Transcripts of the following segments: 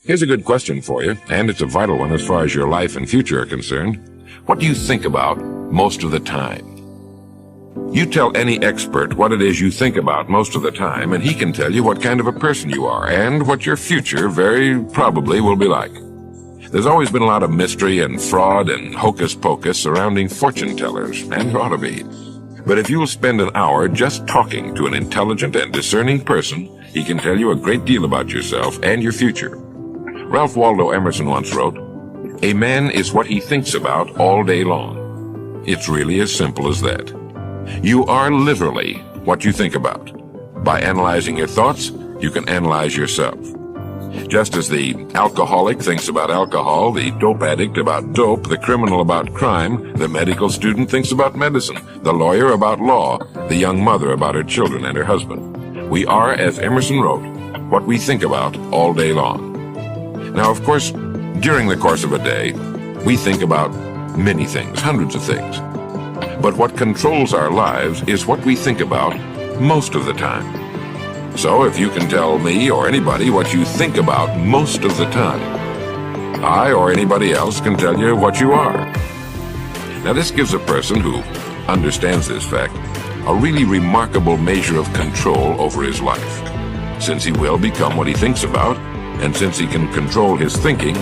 Here's a good question for you, and it's a vital one as far as your life and future are concerned. What do you think about most of the time? You tell any expert what it is you think about most of the time, and he can tell you what kind of a person you are and what your future very probably will be like. There's always been a lot of mystery and fraud and hocus pocus surrounding fortune tellers, and there ought to be. But if you'll spend an hour just talking to an intelligent and discerning person, he can tell you a great deal about yourself and your future. Ralph Waldo Emerson once wrote, "A man is what he thinks about all day long." It's really as simple as that. You are literally what you think about. By analyzing your thoughts, you can analyze yourself. Just as the alcoholic thinks about alcohol, the dope addict about dope, the criminal about crime, the medical student thinks about medicine, the lawyer about law, the young mother about her children and her husband. We are, as Emerson wrote, what we think about all day long. Now, of course, during the course of a day, we think about many things, hundreds of things. But what controls our lives is what we think about most of the time. So if you can tell me or anybody what you think about most of the time, I or anybody else can tell you what you are. Now this gives a person who understands this fact a really remarkable measure of control over his life, since he will become what he thinks about, and since he can control his thinking,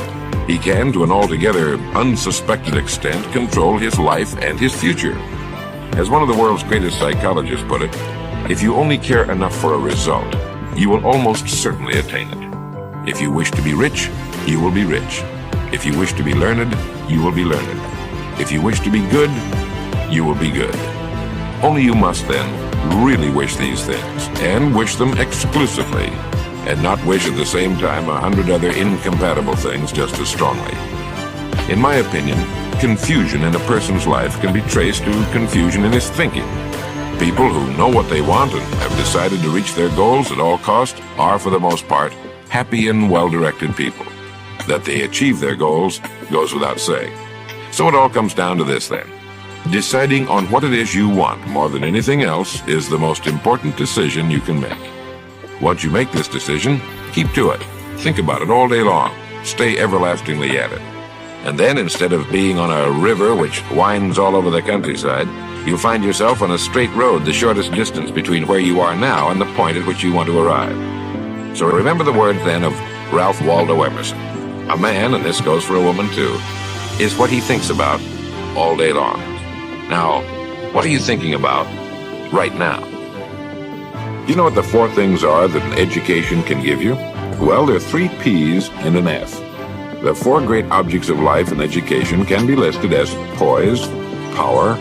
he can, to an altogether unsuspected extent, control his life and his future. As one of the world's greatest psychologists put it, if you only care enough for a result, you will almost certainly attain it. If you wish to be rich, you will be rich. If you wish to be learned, you will be learned. If you wish to be good, you will be good. Only you must then really wish these things, and wish them exclusively, and not wish at the same time 100 other incompatible things just as strongly. In my opinion, confusion in a person's life can be traced to confusion in his thinking. People who know what they want and have decided to reach their goals at all cost are, for the most part, happy and well-directed people. That they achieve their goals goes without saying. So it all comes down to this then. Deciding on what it is you want more than anything else is the most important decision you can make. Once you make this decision, keep to it. Think about it all day long. Stay everlastingly at it. And then, instead of being on a river which winds all over the countryside, you'll find yourself on a straight road, the shortest distance between where you are now and the point at which you want to arrive. So remember the words then of Ralph Waldo Emerson. A man, and this goes for a woman too, is what he thinks about all day long. Now, what are you thinking about right now? Do you know what the four things are that an education can give you? Well, there are 3 P's and an F. The 4 great objects of life and education can be listed as poise, power,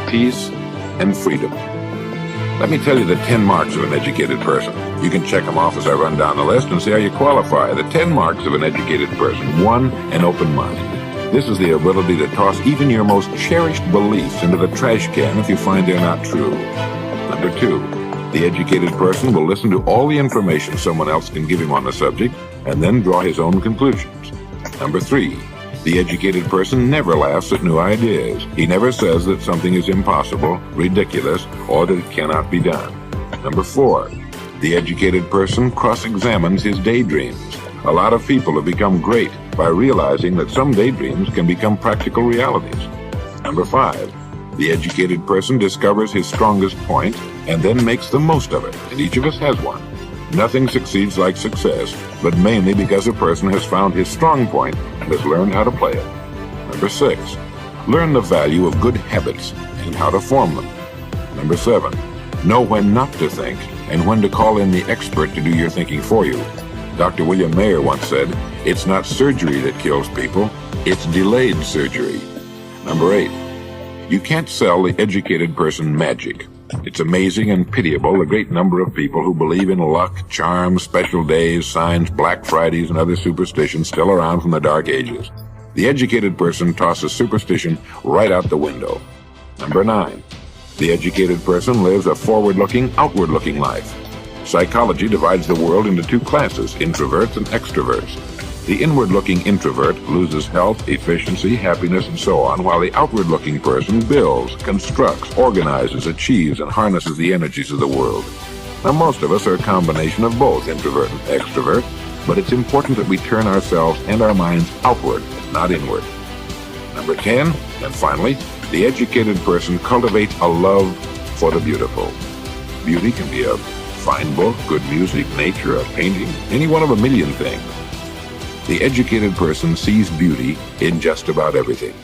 peace, and freedom. Let me tell you the 10 marks of an educated person. You can check them off as I run down the list and see how you qualify. The 10 marks of an educated person. 1, an open mind. This is the ability to toss even your most cherished beliefs into the trash can if you find they're not true. Number 2, the educated person will listen to all the information someone else can give him on the subject and then draw his own conclusions. Number 3, the educated person never laughs at new ideas. He never says that something is impossible, ridiculous, or that it cannot be done. Number 4, the educated person cross-examines his daydreams. A lot of people have become great by realizing that some daydreams can become practical realities. Number 5, the educated person discovers his strongest point and then makes the most of it, and each of us has one. Nothing succeeds like success, but mainly because a person has found his strong point and has learned how to play it. Number 6, learn the value of good habits and how to form them. Number 7, know when not to think and when to call in the expert to do your thinking for you. Dr. William Mayer once said, "It's not surgery that kills people, it's delayed surgery." Number 8, you can't sell the educated person magic. It's amazing and pitiable the great number of people who believe in luck, charms, special days, signs, Black Fridays, and other superstitions still around from the Dark Ages. The educated person tosses superstition right out the window. Number 9, the educated person lives a forward-looking, outward-looking life. Psychology divides the world into 2 classes, introverts and extroverts. The inward-looking introvert loses health, efficiency, happiness, and so on, while the outward-looking person builds, constructs, organizes, achieves, and harnesses the energies of the world. Now, most of us are a combination of both introvert and extrovert, but it's important that we turn ourselves and our minds outward, not inward. Number 10, and finally, the educated person cultivates a love for the beautiful. Beauty can be a fine book, good music, nature, a painting, any one of a million things. The educated person sees beauty in just about everything.